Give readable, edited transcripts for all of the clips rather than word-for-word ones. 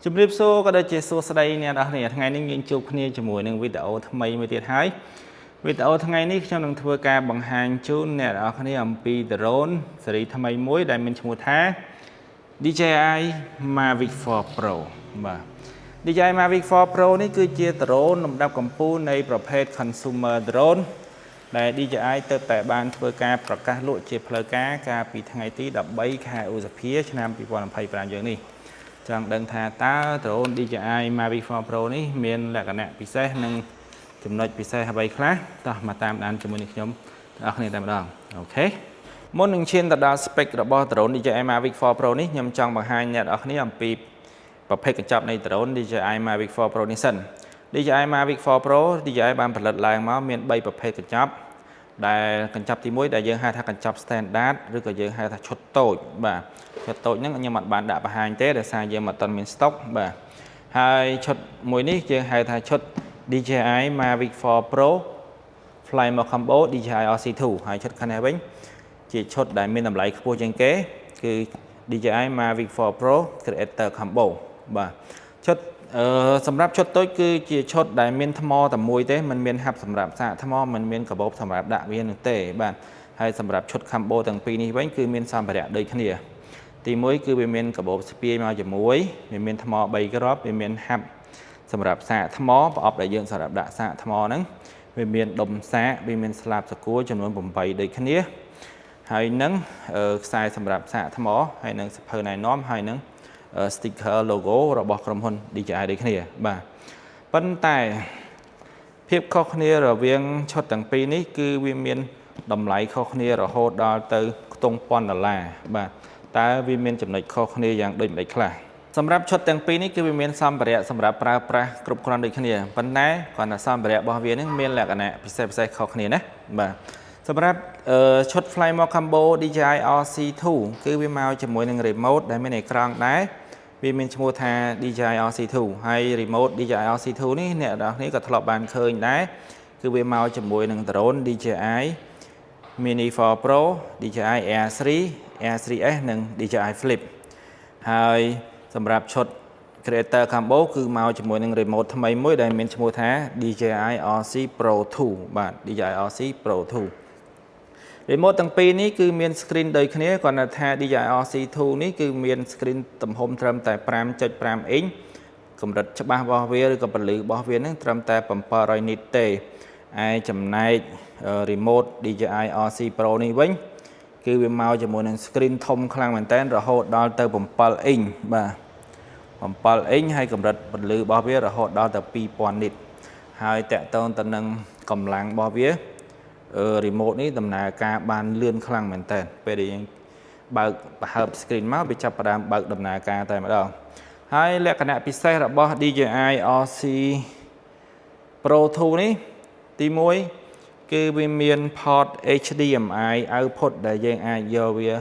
ជំរាបសួរក៏ដូចជាសួស្តីអ្នកនរគ្នាថ្ងៃនេះយើងជួបគ្នាជាមួយនឹងវីដេអូថ្មីមួយទៀតហើយវីដេអូថ្ងៃនេះខ្ញុំនឹងធ្វើការបង្ហាញជូនអ្នកនរគ្នាអំពី drone ស៊េរីថ្មីមួយដែលមានឈ្មោះថា DJI Mavic 4 Pro បាទ DJI Mavic 4 Pro នេះគឺជា drone លំដាប់កំពូលនៃប្រភេទ consumer drone ដែល DJI ទៅតែបានធ្វើការប្រកាសលក់ជាផ្លូវការកាលពីថ្ងៃទី13ខែឧសភាឆ្នាំ2025យើងនេះចង់ដឹងថាតើ drone DJI Mavic 4 Pro នេះមានលក្ខណៈពិសេសនិងចំណុចពិសេសអ្វីខ្លះតោះមកតាមដានជាមួយនឹងខ្ញុំទាំងអស់គ្នាតែម្ដងអូខេមុននឹងឈានទៅដល់ spec របស់ drone DJI Mavic 4 Pro នេះខ្ញុំចង់បង្ហាញអ្នកនរគ្នាអំពីប្រភេទកញ្ចប់នៃ drone DJI Mavic 4 Pro នេះសិន DJI Mavic 4 Pro DJI បានផលិតឡើងមកមាន3ប្រភេទកញ្ចប់ដែលកញ្ចប់ទី1ដែលយើងហៅថាកញ្ចប់ standard ឬក៏យើងហៅថាឈុតតូចបាទឈុតតូចហ្នឹងខ្ញុំអត់បានដាក់បង្ហាញទេដោយសារយើងមិនទាន់មាន stock បាទហើយឈុតមួយនេះយើងហៅថាឈុត DJI Mavic 4 Pro Fly Mode Combo DJI RC2 ហើយឈុតខាងនេះវិញជាឈុតដែលមានតម្លៃខ្ពស់ជាងគេគឺ DJI Mavic 4 Pro Creator Combo បាទឈុតសម្រាប់ឈុតតូចគឺជាឈុតដែលមានថ្មតែមួយទេมันមានហាប់សម្រាប់សាកថ្មมันមានកាបូបសម្រាប់ដាក់វានោះទេបាទហើយសម្រាប់ឈុត combo ទាំងពីរនេះវិញគឺមានសម្ភារៈដូចគ្នាទី1គឺវាមានកាបូបស្ពាយមកជាមួយវាមានថ្ម3គ្រាប់វាមានហាប់សម្រាប់សាកថ្មប្រអប់ដែលយើងសម្រាប់ដាក់សាកថ្មហ្នឹងវាមានដុំសាកវាមានស្លាបសកួរចំនួន8ដូចគ្នាហើយនឹងខ្សែសម្រាប់សាកថ្មហើយនឹងសភៅណែនាំហើយនឹងsticker logo របស់ក្រុមហ៊ុន DJI ដូចគ្នាបាទប៉ុន្តែភាពខុសគ្នារវាងឈុតទាំងពីរនេះគឺវាមានតម្លៃខុសគ្នារហូតដល់ទៅខ្ទង់$1000បាទតើវាមានចំណុចខុសគ្នាយ៉ាងដូចម្តេចខ្លះសម្រាប់ឈុតទាំងពីរនេះគឺវាមានសម្ភារៈសម្រាប់ប្រើប្រាស់គ្រប់គ្រាន់ដូចគ្នាប៉ុន្តែគ្រាន់តែសម្ភារៈរបស់វានឹងមានលក្ខណៈពិសេសខុសគ្នាណាបាទសម្រាប់ឈុត Fly Mode Combo DJI RC2 គឺវាមកជាមួយនឹង remote ដែលមានអេក្រង់ដែរវាមានឈ្មោះថា DJI RC2 ហើយ remote DJI RC2 នេះអ្នកនរគ្នាក៏ធ្លាប់បានឃើញដែរគឺវាមកជាមួយនឹង drone DJI Mini 4 Pro DJI Air 3 Air 3S និង DJI Flip ហើយសម្រាប់ឈុត Creator Combo គឺមកជាមួយនឹង remote ថ្មីមួយដែលមានឈ្មោះថា DJI RC Pro 2 បាទ DJI RC Pro 2 remote ទាំងពីរនេះគឺមាន screen ដូចគ្នាគ្រាន់តែថា DJI RC2 នេះគឺមាន screen ទំហំត្រឹមតែ 5.5 inch កម្រិតច្បាស់របស់វាឬក៏ពន្លឺរបស់វានឹងត្រឹមតែ 700 nit ទេឯចំណែក remote DJI RC Pro នេះវិញគឺវាមកជាមួយនឹង screen ធំខ្លាំងមែនទែនរហូតដល់ទៅ 7 inch បាទ7 inch ហើយកម្រិតពន្លឺរបស់វារហូតដល់ទៅ 2000 nit ហើយតាក់ទងទៅនឹងកម្លាំងរបស់វាremote នេះដំណើរការបានលឿនខ្លាំងមែនតើពេលដែលយើងបើកបង្ហើប screen មកវាចាប់ផ្ដើមបើកដំណើរការតែម្ដងហើយលក្ខណៈពិសេសរបស់ DJI RC Pro 2 នេះទី1គឺវាមាន port HDMI output ដែលយើងអាចយកវា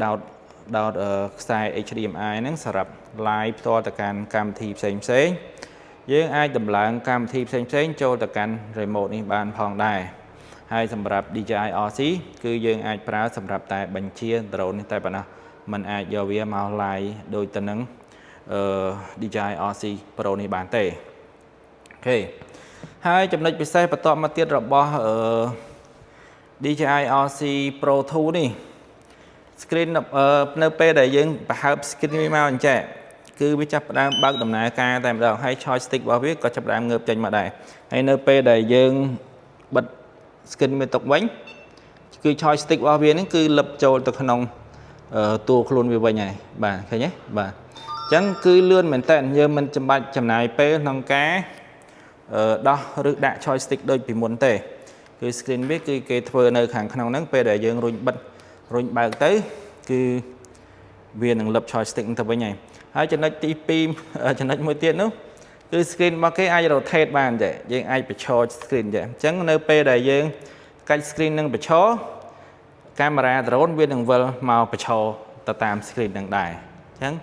ដោតខ្សែ HDMI ហ្នឹងសម្រាប់ live ផ្ទាល់ទៅកាន់កម្មវិធីផ្សេងយើងអាចដំឡើងកម្មវិធីផ្សេងចូលទៅកាន់ remote នេះបានផងដែរហើយសម្រាប់ DJI RC គឺយើងអាចប្រើសម្រាប់តែបញ្ជា drone នេះតែប៉ុណ្ណោះมันអាចយកវាមក live ដូចទៅនឹងDJI RC Pro នេះបានទេអូខេហើយចំណុចពិសេសបន្តមកទៀតរបស់ DJI RC Pro 2 នេះ screen នៅពេលដែលយើងបង្ហើប screen វាមកអញ្ចឹងគឺវាចាប់ផ្ដើមបើកដំណើរការតែម្ដងហើយ joystick របស់វាក៏ចាប់ផ្ដើមងើបចេញមកដែរហើយនៅពេលដែលយើងបិទ screen វាទុកវិញគឺ joystick របស់វានេះគឺលឹបចូលទៅក្នុងតួខ្លួនវាវិញហើយបាទឃើញទេបាទអញ្ចឹងគឺលឿនមែនតើយើងមិនចាំបាច់ចំណាយពេលក្នុងការដោះឬដាក់ joystick ដូចពីមុនទេគឺ screen វាគឺគេធ្វើនៅខាងក្នុងហ្នឹងពេលដែលយើងរុញបិទរុញបើកទៅគឺវានឹងលឹប joystick ទៅវិញហើយចំណុចទី2ចំណុចមួយទៀតនោះគឺ screen របស់គេអាច rotate បានចេះយើងអាចបញ្ឈរ screen ចេះអញ្ចឹងនៅពេលដែលយើងកាច់ screen នឹងបញ្ឈរកាមេរ៉ា drone វានឹងវិលមកបញ្ឈរទៅតាម screen នឹងដែរអញ្ចឹង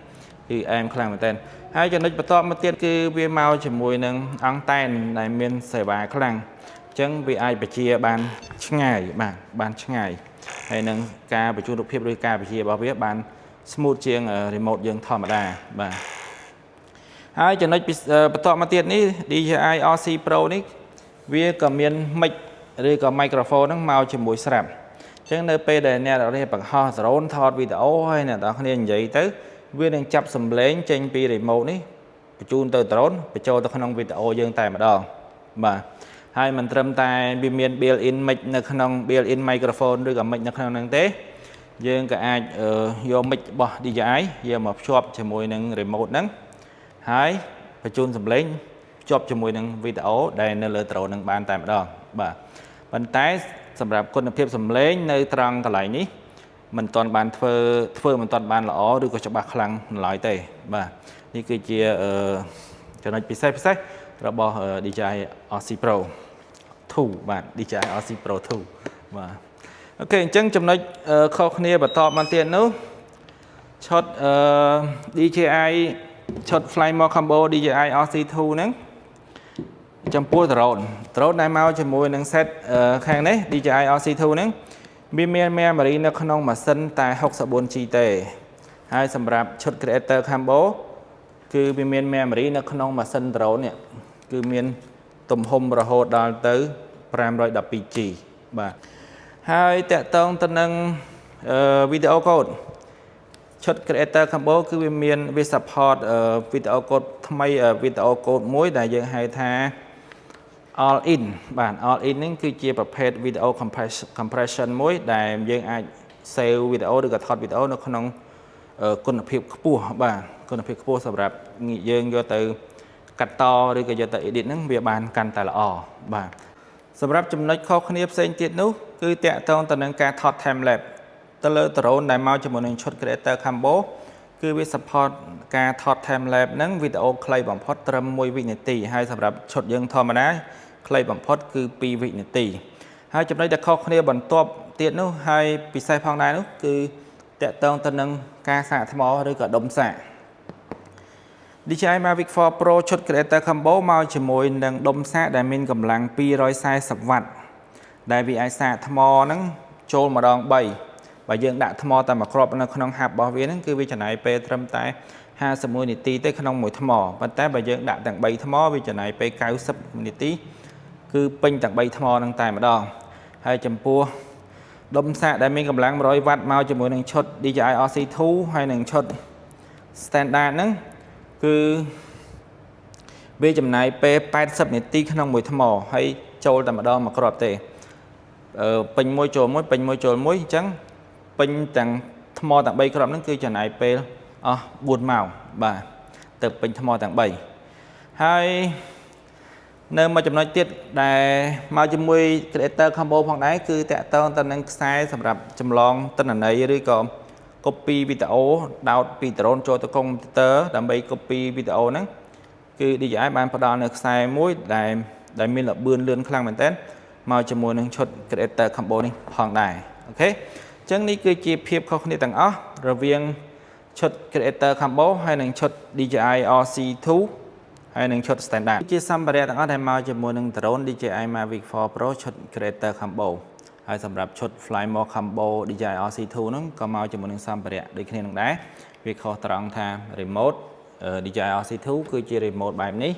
គឺអែមខ្លាំងមែនទែនហើយចំណុចបន្តមកទៀតគឺវាមកជាមួយនឹងអង់តែនដែលមានសេវាខ្លាំងអញ្ចឹងវាអាចបញ្ជាបានឆ្ងាយបានឆ្ងាយហើយនឹងការបញ្ជូនរូបភាពឬការបញ្ជារបស់វាបាន smooth ជាង remote យើងធម្មតាបាទ hai cho nó bắt tọa mà tiết ní DJI RC Pro ní vì có miền mic rồi có microphone nó màu chỉ mũi sạp chẳng nơi p để nè đó đây bằng ho drone thọt video hay là đó nên vậy tới viên đang chập sầm lên trên pi remote ní chun từ drone bị cho tôi không video dương tài mà đòn mà hai mình trâm tai bị miền built-in mic nó không built-in microphone rồi cả mic nó không năng tế dương cả ai vô mic bỏ DJI giờ mà shop cho mùi năng remote nắng hai bị chun sầm lên chụp cho mùi năng video đây nơi lỡ drone năng ban tài mà đòn bà bên tráiสำหรับคนเพียบสำเร็จในตรังกระไหลนี้มันตอนบานเฟอมันตอนบานหล่อดูก็จะบักคลังหลายเตะบ่านี่คือเจียจะนพิเศษเราบอกDJI RC Pro 2บ้าน DJI RC Pro 2บ่าโอเคจังจำนวนข้อนี้บัดต่อมันเตียนนู้ช็อตDJI ช็อต Fly More Combo DJI RC 2นั้นจำพวกโดรนได้มาจะมวยนังเซตแข่งนี้ DJI RC2 นั้นมีเมียมารีนักน้องมาเส้นแต่64 G เตให้สำหรับชุด Creator Combo คือมีเมียมารีนักน้องมาเส้นโดรนเนี่ยคือเมียตุ่มหมระโหดดาวเตอร์512 G บ่าให้แต่ต้องตนึงวิดีโอโค้ดชุด Creator Combo คือมีเมียวิสัพพอร์ตวิดีโอโค้ดทำไมวิดีโอโค้ดมวยได้ยังให้ท่าall in บ้าน all in นี่คือเกี่ยวกับประเภท video compression มวยได้ยังไอเซลวิดีโอหรือกับทอดวิดีโอในขนมคุณภาพขั้วบ้านคุณภาพขั้วสำหรับยังโยตือกัดต่อหรือกับโยตือ edit นั่งเบียบานกันแต่ละบ้านสำหรับจำนวนข้อคณิตเส้นติดนู้คือแตะตรงต่อหนึ่งการทอดไทม์แลปตลอดตลอดได้มาจำนวนหนึ่งชุด Creator Combo คือวิสัพพอร์ตการทอดไทม์แลปนั่งวิดีโอคลายบังพอดเติมมวยวินาทีให้สำหรับชุดยังทอมานะคลายบังพอดคือปีวินาทีให้จำได้จะข้อคณิตบรรทบเตียนนู้ให้ปีไซพองได้นู้คือแตะตรงต่อหนึ่งการสาธมอหรือกับดมสาDJI Mavic 4 Pro ชุด Creator Combo มาจมวยหนึ่งดมสาได้มีกำลัง240 วัตต์ได้วิไอสาธมอนั้นโจลมาดองใบยังดักธมอแต่มาครอบในขนมหับบอเวียนั่นคือวิจัยไปทำแต่50 นาทีแต่ขนมหมวยธมอปัจจัยยังดักแต่งใบธมอวิจัยไป90 นาทีคือเป็นจากใบธมอตั้งแต่มาดองให้จำปัวดมสะได้มีกำลัง100 วัตต์มาจมวยหนึ่งชุด DJI RC2 ให้หนึ่งชุด Standard นั้นคือวิจัยไป80 นาทีขนมหมวยธมอให้โจลแต่มาดองมาครอบเตะเป็นมวยโจลมวยเป็นมวยโจลมวยจังเป็นต่างธมอต่างใบกรอบนั่นคือจะไหนเป็นบุญเมาบ่าตึกเป็นธมอต่างใบให้เนื่องมาจำนวนติดได้มาจมวย Creator Combo ของไหนคือแต่ตอนนั้นใช้สำหรับจำลองต้นไหนหรือก็ copy วิดีโอดาวน์ปีตรอนโจตคอมพิวเตอร์ดับไป copy วิดีโอนั้นคือ DJI บานพอดอนใช้มวยได้มีระเบือนเลื่อนครั้งเหมือนเต้นมาจมวยหนึ่งชุด Creator Combo นี้ของได้โอเคจังนี้คือจีเพียบเขาคนนี้ต่างระเวียงชุด Creator Combo ให้หนึ่งชุด DJI RC2 ให้หนึ่งชุด Standard จีซัมบาร์ต่างได้มาจำนวนหนึ่งโดรน DJI Mavic 4 Pro ชุด Creator Combo ให้สำหรับชุด Fly More Combo DJI RC2 นั้นก็มาจำนวนหนึ่งซัมบาร์โดยคนนี้ต่างได้วิเคราะห์ตรังทาง Remote DJI RC2 คือจี Remote แบบนี้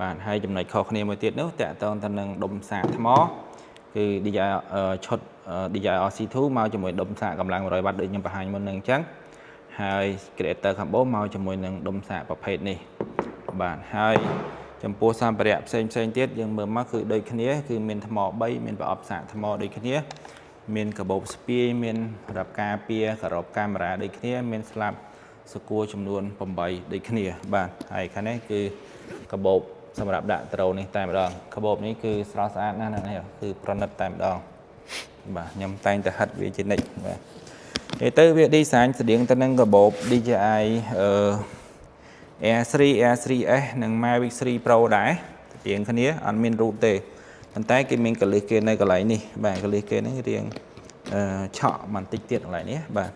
บ้านให้จำนวนเขาคนนี้มาติดนู้แต่ตอนหนึ่งดมสาธมอคือ DJI ชุดDJI RC2 มาจมวยดมสะกำลัง100 วัตต์โดยยังประหารมันหนึ่งจังให้ Creator Combo มาจมวยหนึ่งดมสะประเภทนี้บ้านให้จำพวก3 ประเภทเส้นเตี้ยยังเมื่อมาคือโดยคนนี้คือเมียนธมอใบเมียนประอบสะธมอโดยคนนี้เมียนกระบอกสเปียเมียนรับกาเปียกระบอกกามราโดยคนนี้เมียนสลับสกัวจำนวนปมใบโดยคนนี้บ้านให้คนนี้คือกระบอกสำหรับด่าตรวนี่แต่มาดองกระบอกนี้คือสระสะอาดนั่นนี่คือประนัดแต่มาดองบ่ายำแต่งจะหัดวิจิตรบ่เอเตอร์วิดีไซน์แสดงตอนนั้นกระบอก DJI Air 3 Air 3S หนึ่ง Mavic 3 Pro ได้เรียงคันนี้อันมินรูเตะอันแต่กิมิงกับเลเกนในกับไหลนี่บ่ายกับเลเกนนี่เรียงเฉาะมันติดเตียนอะไรนี้บ่าย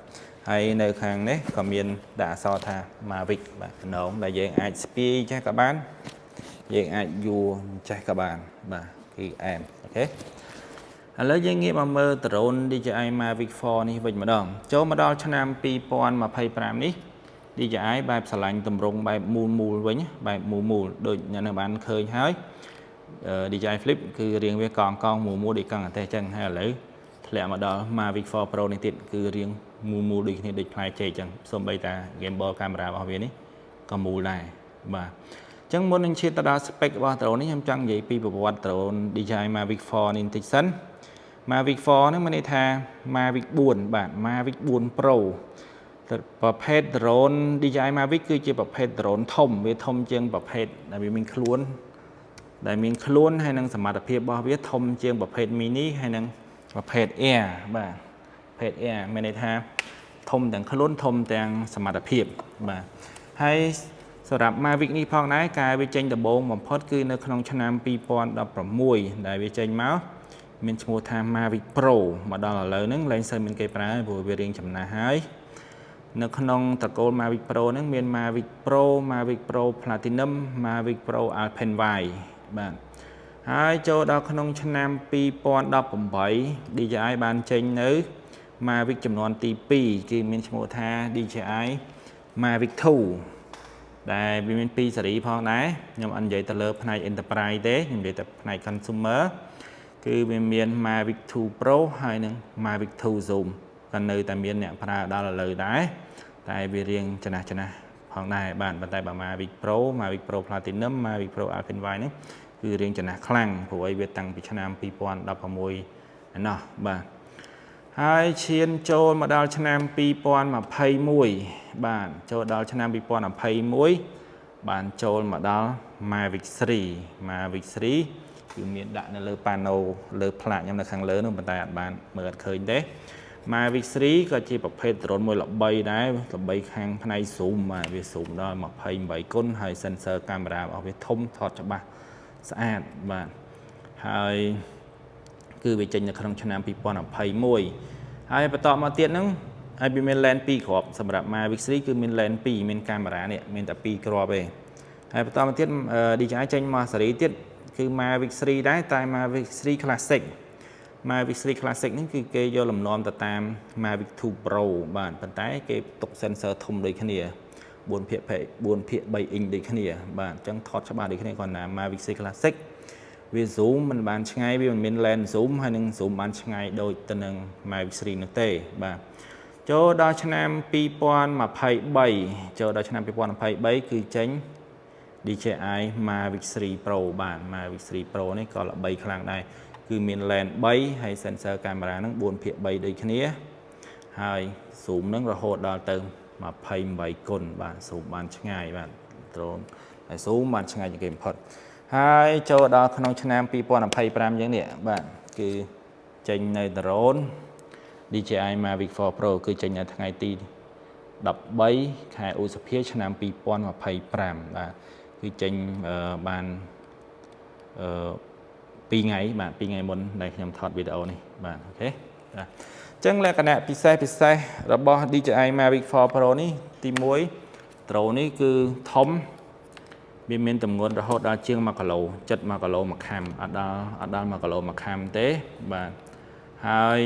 ให้ในครั้งนี้ก็มีด่าซอทา Mavic บ่ายน้องได้ยังไอสปีใช่กับบ้านยังไอยูใช่กับบ้านบ่ายคือแอนโอเคแล้วยังงี้มาเมื่อตรน DJI Mavic 4 นี่เป็นมาดองโจมาดองชนะปีปอนมาไพ่ปรามนี้ DJI បែបស្រឡាញ់តម្រងបែបមូលវិញបែបមូលដូចអ្នកនៅបានឃើញហើយ DJI Flip គឺរៀងវាកង់មូលដូចកង់អញ្ចឹងហើយឥឡូវធ្លាក់មកដល់ Mavic 4 Pro នេះទៀតគឺរៀងមូលដូចគ្នាដូចផ្លែចេកអញ្ចឹងសូម្បីតា gimbal camera របស់វានេះក៏មូលដែរបាទអញ្ចឹងមុននឹងឈានទៅដល់ spec របស់ drone នេះខ្ញុំចង់និយាយពីប្រវត្តិ drone DJI Mavic 4 នេះបន្តិចសិន Mavic 4 ហ្នឹងមានន័យថា Mavic 4 បាទ Mavic 4 Pro ប្រភេទ drone DJI Mavic គឺជាប្រភេទ drone ធំវាធំជាងប្រភេទដែលវាមានខ្លួនហើយនឹងសមត្ថភាពរបស់វាធំជាងប្រភេទ mini ហើយនឹងប្រភេទ Air បាទប្រភេទ Air មានន័យថាធំទាំងខ្លួនធំទាំងសមត្ថភាពបាទហើយសម្រាប់ Mavic នេះផងដែរការវាចេញដំបូងបំផុតគឺនៅក្នុងឆ្នាំ2016ដែលវាចេញមកមានឈ្មោះថា Mavic Pro មកដល់ឥឡូវហ្នឹងលែងសូវមានគេប្រើព្រោះវារៀងចំណាស់ហើយនៅក្នុងតកូល Mavic Pro ហ្នឹងមាន Mavic Pro Mavic Pro Platinum Mavic Pro Alpine Wide បាទហើយចូលដល់ក្នុងឆ្នាំ2018 DJI បានចេញនៅ Mavic ចំនួនទី2គឺមានឈ្មោះថា DJI Mavic 2ដែលវាមាន2ស៊េរីផងដែរខ្ញុំអត់និយាយទៅលើផ្នែក Enterprise ទេខ្ញុំនិយាយតែផ្នែក Consumer គឺវាមាន Mavic 2 Pro ហើយនិង Mavic 2 Zoom ក៏នៅតែមានអ្នកប្រើដល់ឥឡូវដែរតែវារៀងចំណាស់ផងដែរបាទប៉ុន្តែបើ Mavic Pro Mavic Pro Platinum Mavic Pro Alpine Wide ហ្នឹងគឺរៀងចំណាស់ខ្លាំងព្រោះអីវាតាំងពីឆ្នាំ2016ឯណោះបាទហើយឈានចូលមកដល់ឆ្នាំ2021បាទចូលដល់ឆ្នាំ2021បានចូលមកដល់ Mavic 3 គឺមានដាក់នៅលើប៉ាណូលើផ្លាកខ្ញុំនៅខាងលើនោះប៉ុន្តែអត់បានមើលអត់ឃើញទេ Mavic 3ក៏ជាប្រភេទ drone មួយល្បីដែរល្បីខាងផ្នែក zoom បាទវា zoom ដល់28 គុណហើយ sensor camera របស់វាធំថតច្បាស់ស្អាតបាទហើយគឺវាចេញនៅក្នុងឆ្នាំ2021ហើយបន្តមកទៀតហ្នឹងហើយវាមាន lens 2 គ្រាប់សម្រាប់ Mavic 3គឺមាន lens 2មានកាមេរ៉ានេះមានតែ2គ្រាប់ទេហើយបន្តមកទៀត DJI ចេញមកស៊េរីទៀតគឺ Mavic 3ដែរតែ Mavic 3 Classic Mavic 3 Classic នេះគឺគេយកលំនាំទៅតាម Mavic 2 Pro បាទប៉ុន្តែគេទុក sensor ធំដូចគ្នា4ភាគ3អ៊ីងដូចគ្នាបាទអញ្ចឹងថតច្បាស់ដូចគ្នាគ្រាន់តែ Mavic 3 Classic វា zoom មិនបានឆ្ងាយវាមិនមាន lens zoom ហើយនឹង zoom បានឆ្ងាយដូចទៅនឹង Mavic 3នោះទេបាទចូលដល់ឆ្នាំ2023គឺចេញ DJI Mavic 3 Pro បាទ Mavic 3 Pro នេះក៏ល្បីខ្លាំងដែរគឺមាន lens 3ហើយ sensor camera ហ្នឹង4ភាគ3ដូចគ្នាហើយ zoom ហ្នឹងរហូតដល់ទៅ28គុណបាទ zoom បានឆ្ងាយបាទ drone ហើយ zoom បានឆ្ងាយជាងគេបំផុតហើយចូលដល់ក្នុងឆ្នាំ2025យ៉ាងនេះបាទគឺចេញនៅ drone DJI Mavic 4 Pro គឺចេញនៅថ្ងៃទី13ខែឧសភាឆ្នាំ2025បាទគឺចេញបាន2ថ្ងៃបាទ2ថ្ងៃមុនដែលខ្ញុំថតវីដេអូនេះបាទអូខេបាទអញ្ចឹងលក្ខណៈពិសេសរបស់ DJI Mavic 4 Pro នេះទី1 drone នេះគឺធំវាមានទម្ងន់រហូតដល់ជាង1គីឡូចិត្ត1គីឡូមួយខាំអត់ដល់1គីឡូមួយខាំទេបាទហើយ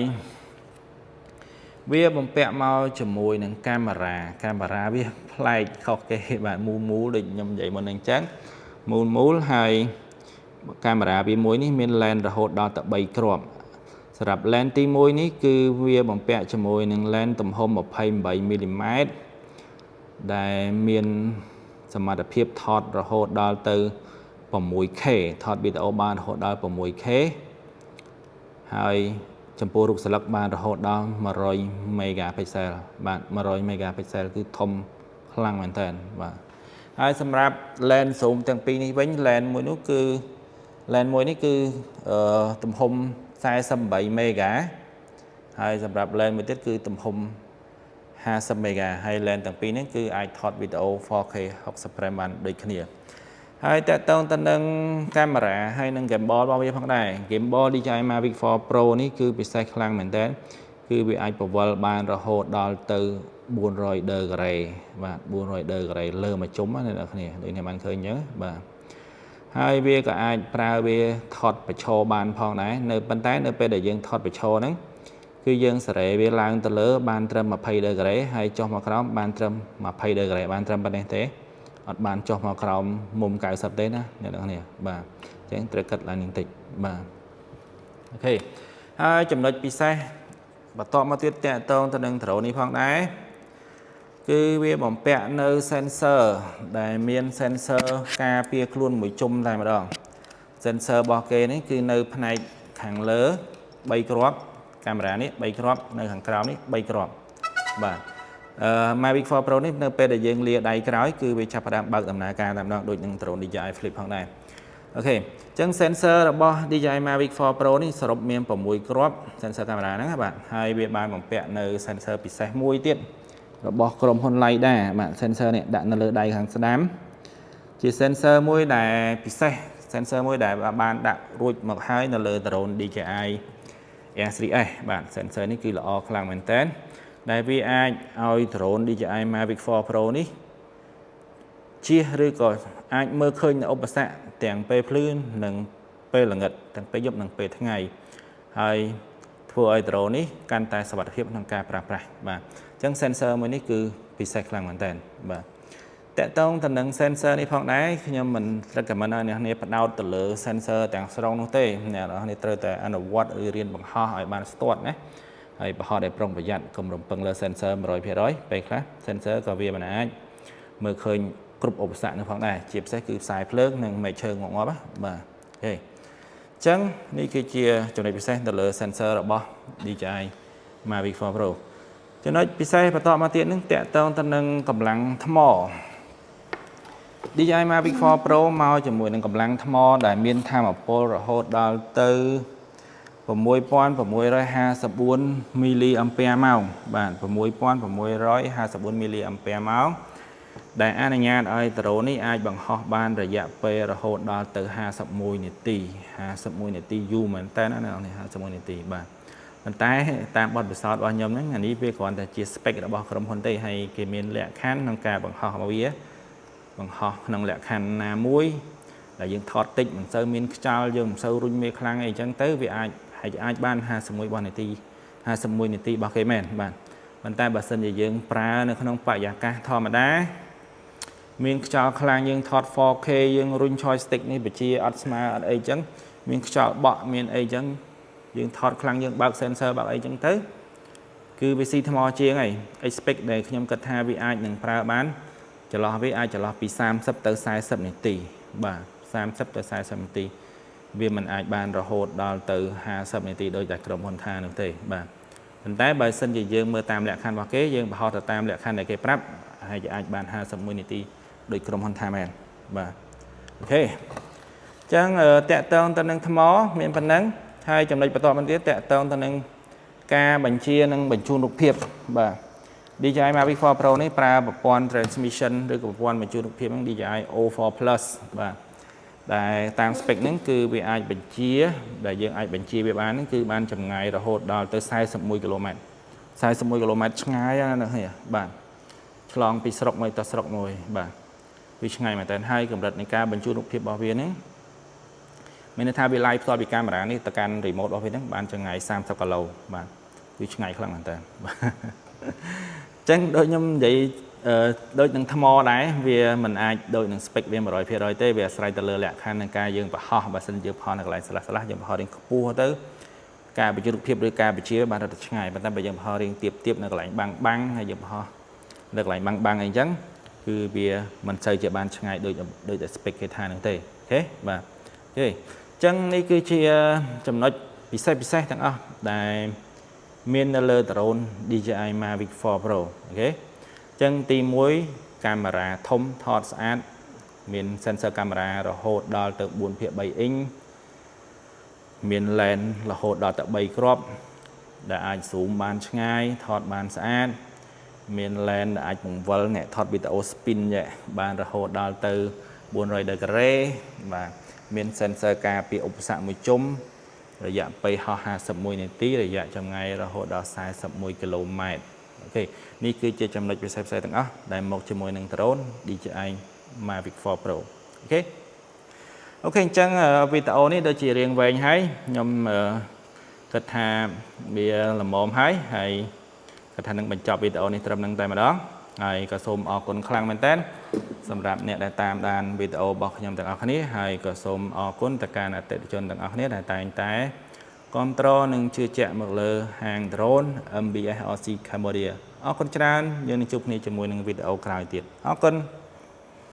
វាបំពាក់មកជាមួយនឹងកាមេរ៉ាវាប្លែកខុសគេបាទមូលដូចខ្ញុំនិយាយមុនហ្នឹងអញ្ចឹងមូលហើយកាមេរ៉ាវាមួយនេះមាន lens រហូតដល់ទៅ3គ្រាប់សម្រាប់ lens ទី1នេះគឺវាបំពាក់ជាមួយនឹង lens ទំហំ28 មីលីម៉ែត្រដែលមានសមត្ថភាពថតរហូតដល់ទៅ 6K ថតវីដេអូបានរហូតដល់ 6K ហើយចំពោះរូបស្លឹកបានរហូតដល់100 megapixel បាទ100 megapixel គឺធំខ្លាំងមែនតើបាទហើយសម្រាប់ lens zoom ទាំងពីរនេះវិញ lens មួយនេះគឺទំហំ48 mega ហើយសម្រាប់ lens មួយទៀតគឺទំហំ50 mega ហើយ lens ទាំងពីរនេះគឺអាចថតវីដេអូ 4K 60 frame បានដូចគ្នាហើយតើតើទៅនឹងកាមេរ៉ាហើយនឹង gimbal របស់វាផងដែរ gimbal DJI Mavic 4 Pro នេះគឺពិសេសខ្លាំងមែនតើគឺវាអាចពវល់បានរហូតដល់ទៅ400 degree បាទ400 degree លើមកជុំណាអ្នកគ្នាដូចអ្នកបានឃើញអញ្ចឹងបាទហើយវាក៏អាចប្រើវាថតប្រឈរបានផងដែរនៅប៉ុន្តែនៅពេលដែលយើងថតប្រឈរហ្នឹង គឺយើងសេរីវាឡើងទៅលើបានត្រឹម20ដឺក្រេហើយចុះមកក្រោមបានត្រឹម20ដឺក្រេបានត្រឹមប៉ុណ្ណេះទេអត់បានចុះមកក្រោមមុំ90ទេណាអ្នកនរគ្នាបាទអញ្ចឹងត្រូវគិតឡើងបន្តិចបាទអូខេហើយចំណុចពិសេសបន្តមកទៀតតកតងទៅនឹងដ្រូននេះផងដែរគឺវាបំពាក់នៅ sensor ដែលមាន sensor ការពារខ្លួនមួយជុំតែម្ដង sensor របស់គេនេះគឺនៅផ្នែកខាងលើ3គ្រាប់កាមេរ៉ានេះ3គ្រាប់នៅខាងក្រោមនេះ3គ្រាប់បាទ Mavic 4 Pro នេះនៅពេលដែលយើងលាដៃក្រោយគឺវាចាប់ផ្ដើមបើកដំណើរការតែម្ដងដូចនឹង drone DJI Flip ផងដែរអូខេអញ្ចឹង sensor របស់ DJI Mavic 4 Pro នេះសរុបមាន6គ្រាប់ sensor កាមេរ៉ាហ្នឹងបាទហើយវាបានបំពាក់នៅ sensor ពិសេសមួយទៀតរបស់ក្រុមហ៊ុន Leica បាទ sensor នេះដាក់នៅលើដៃខាងស្ដាំជា sensor មួយដែលពិសេស sensor មួយដែលបានដាក់រួចមកហើយនៅលើ drone DJI Air 3S បាទ sensor នេះគឺល្អខ្លាំងមែនតើដែលវាអាចឲ្យ drone DJI Mavic 4 Pro នេះជៀសឬក៏អាចមើលឃើញនៅឧបសគ្គទាំងពេលភ្លឺនិងពេលល្ងិតទាំងពេលយប់និងពេលថ្ងៃហើយធ្វើឲ្យ drone នេះកាន់តែសុវត្ថិភាពក្នុងការប្រើប្រាស់បាទអញ្ចឹង sensor មួយនេះគឺពិសេសខ្លាំងមែនតើបាទតកតងទៅនឹង sensor នេះផងដែរខ្ញុំមិន recommend ឲ្យអ្នកនាងផ្ដោតទៅលើ sensor ទាំងស្រុងនោះទេអ្នកនាងត្រូវតែអនុវត្តឬរៀនបង្ហោះឲ្យបានស្ទាត់ណាហើយបង្ហោះឲ្យប្រុងប្រយ័ត្នកុំរំពឹងលើ sensor 100%ពេលខ្លះ sensor ក៏វាមិនអាចមើលឃើញគ្រប់ឧបសគ្គនោះផងដែរជាពិសេសគឺផ្សាយភ្លើងនិងមេឃឈើងងាប់បាទអូខេអញ្ចឹងនេះគឺជាចំណុចពិសេសទៅលើ sensor របស់ DJI Mavic 4 Pro ចំណុចពិសេសបន្តមកទៀតនឹងតកតងទៅនឹងកម្លាំងថ្ម DJI Mavic 4 Pro មកជាមួយនឹងកម្លាំងថ្មដែលមានថាមពលរហូតដល់ទៅ6654 មីលីអាំពែម៉ោងបាទ6654 មីលីអាំពែម៉ោងដែលអនុញ្ញាតឲ្យដ្រូននេះអាចបង្ហោះបានរយៈពេលរហូតដល់ទៅ51នាទី51នាទីយូរមែនតើណា51នាទីបាទប៉ុន្តែតាមបទពិសោធន៍របស់ខ្ញុំហ្នឹងអានេះវាគ្រាន់តែជា spec របស់ក្រុមហ៊ុនទេហើយគេមានលក្ខខណ្ឌក្នុងការបង្ហោះរបស់វាបង្ហោះក្នុងលក្ខខណ្ឌណាមួយដែលយើងថតតិចមិនសូវមានខ្យល់យើងមិនសូវរុញមេខ្លាំងអីចឹងទៅវាអាចបាន51នាទីរបស់គេមែនបាទប៉ុន្តែបើសិនជាយើងប្រើនៅក្នុងបរិយាកាសធម្មតាមានខ្យល់ខ្លាំងយើងថត 4K យើងរុញ joystick នេះបជាអត់ស្មើអត់អីចឹងមានខ្យល់បក់មានអីចឹងយើងថតខ្លាំងយើងបើក sensor បើកអីចឹងទៅគឺវាស៊ីថ្មជាងហើយ expect ដែលខ្ញុំគិតថាវាអាចនឹងប្រើបានចន្លោះវាអាចចន្លោះពី30ទៅ40នាទីបាទ30ទៅ40នាទីវាមិនអាចបានរហូតដល់ទៅ50នាទីដោយតែក្រុមហ៊ុនថានោះទេបាទប៉ុន្តែបើសិនជាយើងមើលតាមលក្ខខណ្ឌរបស់គេយើងបង្ហោះទៅតាមលក្ខខណ្ឌដែលគេប្រាប់ហើយអាចបាន51នាទីដោយក្រុមហ៊ុនថាមែនបាទអូខេអញ្ចឹងតកតងទៅនឹងថ្មមានប៉ុណ្ណឹងហើយចំណុចបន្តមកទៀតតកតងទៅនឹងការបញ្ជានិងបញ្ជូនរូបភាពបាទ DJI Mavic 4 Pro នេះប្រើប្រព័ន្ធ transmission ឬក៏ប្រព័ន្ធបញ្ជូនរូបភាពហ្នឹង DJI O4 Plus បាទដែលតាម spec ហ្នឹងគឺវាអាចបញ្ជាដែលយើងអាចបញ្ជាវាបានហ្នឹងគឺបានចម្ងាយរហូតដល់ទៅ41គីឡូម៉ែត្រ41គីឡូម៉ែត្រឆ្ងាយណាស់នេះបាទឆ្លងពីស្រុកមួយទៅស្រុកមួយបាទវាឆ្ងាយមែនតើហើយកម្រិតនៃការបញ្ជូនរូបភាពរបស់វាហ្នឹងមានន័យថាវា live ផ្ទាល់ពីកាមេរ៉ានេះទៅកាន់ remote របស់វាហ្នឹងបានចម្ងាយ30គីឡូបាទវាឆ្ងាយខ្លាំងមែនតើអញ្ចឹងដូចខ្ញុំនិយាយដូចនឹងថ្មដែរវាមិនអាចដូចនឹង spec វា 100% ទេវាអាស្រ័យទៅលើលក្ខខណ្ឌនៃការយើងបង្ហោះបើសិនយើងបង្ហោះនៅកន្លែងស្លាស់យើងបង្ហោះរៀងខ្ពស់ទៅការបញ្ជូនរូបភាពឬការបញ្ជាបានរត់ទៅឆ្ងាយប៉ុន្តែបើយើងបង្ហោះរៀងទៀបនៅកន្លែងបាំងហើយយើងបង្ហោះនៅកន្លែងបាំងអីចឹងគឺវាមិនសូវជាបានឆ្ងាយដូចតែ spec គេថានឹងទេអូខេបាទអូខេអញ្ចឹងនេះគឺជាចំណុចពិសេសទាំងអស់ដែលមាននៅលើ drone DJI Mavic 4 Pro អូខេអញ្ចឹងទី1កាមេរ៉ាធំថតស្អាតមាន sensor កាមេរ៉ារហូតដល់ទៅ 4/3 អ៊ីងមាន lens រហូតដល់ទៅ 3 គ្រាប់ដែលអាច zoom បានឆ្ងាយថតបានស្អាតមាន lens ដែលអាចបង្វិលអ្នកថតវីដេអូ spin បានរហូតដល់ទៅ400ដឺក្រេបាទមាន sensor ការពារឧបសគ្គមួយជុំរយៈពេលហោះ51នាទីរយៈចម្ងាយរហូតដល់41គីឡូម៉ែត្រអូខេនេះគឺជាចំណុចពិសេសទាំងអស់ដែលមកជាមួយនឹង drone DJI Mavic 4 Pro អូខេអញ្ចឹងវីដេអូនេះដូចជារៀងវែងហើយខ្ញុំ គិតថាវាល្មមហើយគិតថានឹងបញ្ចប់វីដេអូនេះត្រឹមនឹងតែម្ដងហើយក៏សូមអរគុណខ្លាំងមែនតើសម្រាប់អ្នកដែលតាមដានវីដេអូរបស់ខ្ញុំទាំងអស់គ្នាហើយក៏សូមអរគុណទៅកាន់អតិថិជនទាំងអស់គ្នាដែលតែងតែគាំទ្រនិងជឿជាក់មកលើហាង Drone MBS RC Cambodia អរគុណច្រើនយើងនឹងជួបគ្នាជាមួយនឹងវីដេអូក្រោយទៀតអរគុណ